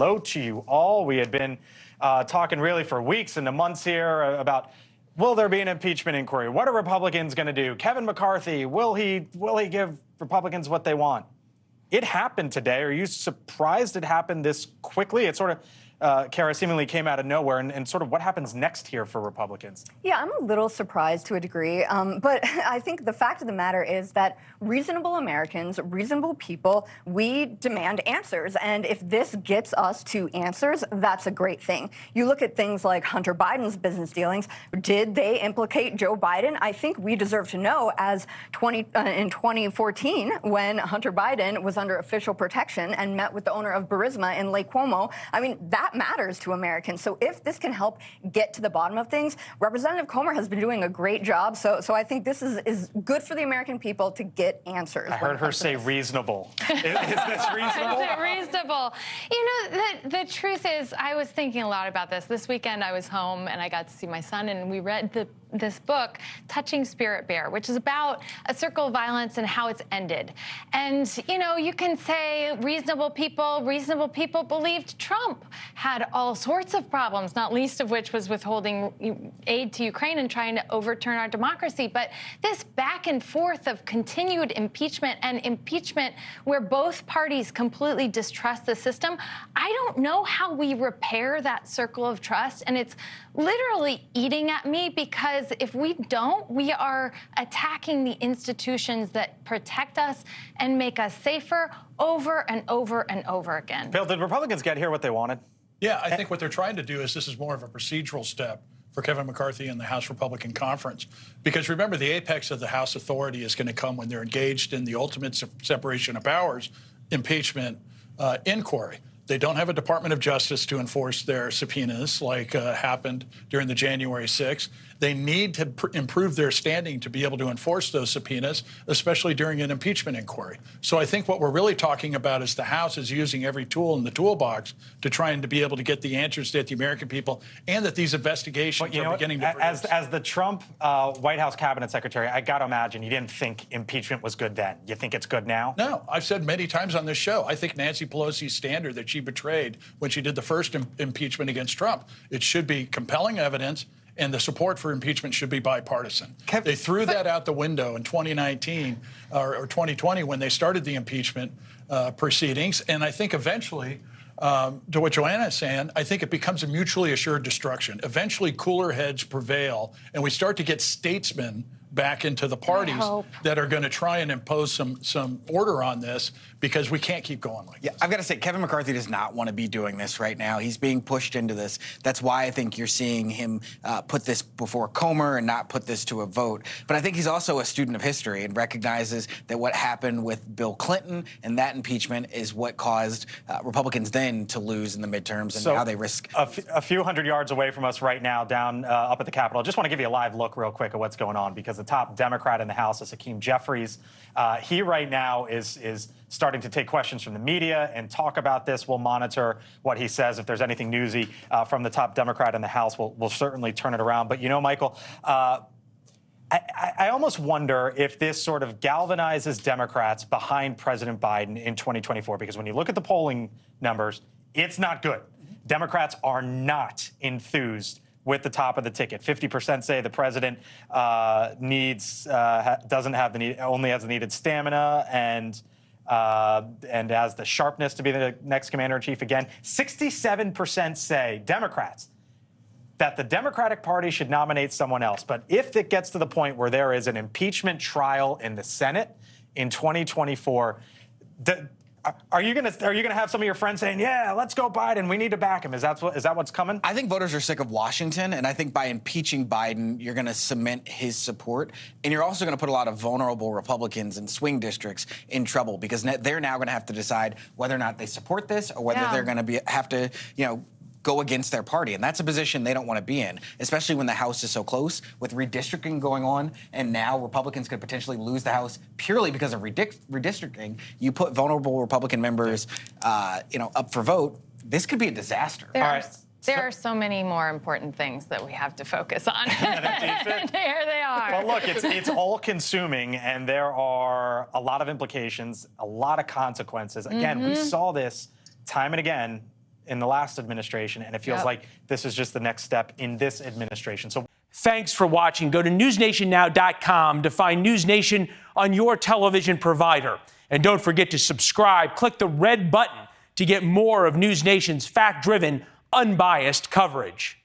hello to you all. We had been talking really for weeks and months here about, will there be an impeachment inquiry? What are Republicans going to do? Kevin McCarthy, will he give Republicans what they want? It happened today. Are you surprised it happened this quickly? It sort of, Kara, seemingly came out of nowhere. And sort of what happens next here for Republicans? Yeah, I'm a little surprised to a degree. But I think the fact of the matter is that reasonable Americans, reasonable people, we demand answers. And if this gets us to answers, that's a great thing. You look at things like Hunter Biden's business dealings. Did they implicate Joe Biden? I think we deserve to know, as in 2014, when Hunter Biden was under official protection and met with the owner of Burisma in Lake Como. I mean, that matters to Americans. So if this can help get to the bottom of things, Representative Comer has been doing a great job. So I think this is good for the American people to get answers. I heard her say reasonable. Is this reasonable? Is it reasonable? You know, the truth is, I was thinking a lot about this. This weekend I was home and I got to see my son, and we read this book, Touching Spirit Bear, which is about a circle of violence and how it's ended. And, you know, you can say reasonable people believed Trump had all sorts of problems, not least of which was withholding aid to Ukraine and trying to overturn our democracy. But this back and forth of continued impeachment and impeachment where both parties completely distrust the system, I don't know how we repair that circle of trust. And it's literally eating at me, because if we don't, we are attacking the institutions that protect us and make us safer over and over and over again. Bill, did Republicans get here what they wanted? Yeah, I think what they're trying to do is, this is more of a procedural step for Kevin McCarthy and the House Republican Conference. Because remember, the apex of the House authority is going to come when they're engaged in the ultimate separation of powers, impeachment inquiry. They don't have a Department of Justice to enforce their subpoenas like happened during the January 6th. They need to improve their standing to be able to enforce those subpoenas, especially during an impeachment inquiry. So I think what we're really talking about is the House is using every tool in the toolbox to try and to be able to get the answers that the American people, and that these investigations are beginning to produce. As the Trump White House cabinet secretary, I got to imagine you didn't think impeachment was good then. You think it's good now? No, I've said many times on this show, I think Nancy Pelosi's standard that she betrayed when she did the first impeachment against Trump, it should be compelling evidence, and the support for impeachment should be bipartisan. They threw that out the window in 2019 or 2020 when they started the impeachment proceedings. And I think eventually, to what Joanna is saying, I think it becomes a mutually assured destruction. Eventually, cooler heads prevail, and we start to get statesmen back into the parties that are going to try and impose some order on this, because we can't keep going like this. I've got to say, Kevin McCarthy does not want to be doing this right now. He's being pushed into this. That's why I think you're seeing him put this before Comer and not put this to a vote. But I think he's also a student of history and recognizes that what happened with Bill Clinton and that impeachment is what caused Republicans then to lose in the midterms, and now they risk a few hundred yards away from us right now, down up at the Capitol. I just want to give you a live look real quick at what's going on, because the top Democrat in the House is Hakeem Jeffries. He right now is starting to take questions from the media and talk about this. We'll monitor what he says. If there's anything newsy from the top Democrat in the House, we'll certainly turn it around. But, you know, Michael, I almost wonder if this sort of galvanizes Democrats behind President Biden in 2024, because when you look at the polling numbers, it's not good. Democrats are not enthused with the top of the ticket. 50% say the president doesn't have the need, only has the needed stamina and has the sharpness to be the next commander-in-chief again. 67% say, Democrats, that the Democratic Party should nominate someone else. But if it gets to the point where there is an impeachment trial in the Senate in 2024, are you gonna have some of your friends saying, "Yeah, let's go Biden. We need to back him"? Is that what's coming? I think voters are sick of Washington, and I think by impeaching Biden, you're going to cement his support, and you're also going to put a lot of vulnerable Republicans in swing districts in trouble, because they're now going to have to decide whether or not they support this, or whether they're going to have to, go against their party. And that's a position they don't want to be in, especially when the House is so close with redistricting going on. And now Republicans could potentially lose the House purely because of redistricting. You put vulnerable Republican members, up for vote. This could be a disaster. There are so many more important things that we have to focus on. There they are. Well, look, it's all-consuming, and there are a lot of implications, a lot of consequences. Again, we saw this time and again in the last administration, and it feels like this is just the next step in this administration. So thanks for watching. Go to newsnationnow.com to find NewsNation on your television provider. And don't forget to subscribe. Click the red button to get more of NewsNation's fact-driven, unbiased coverage.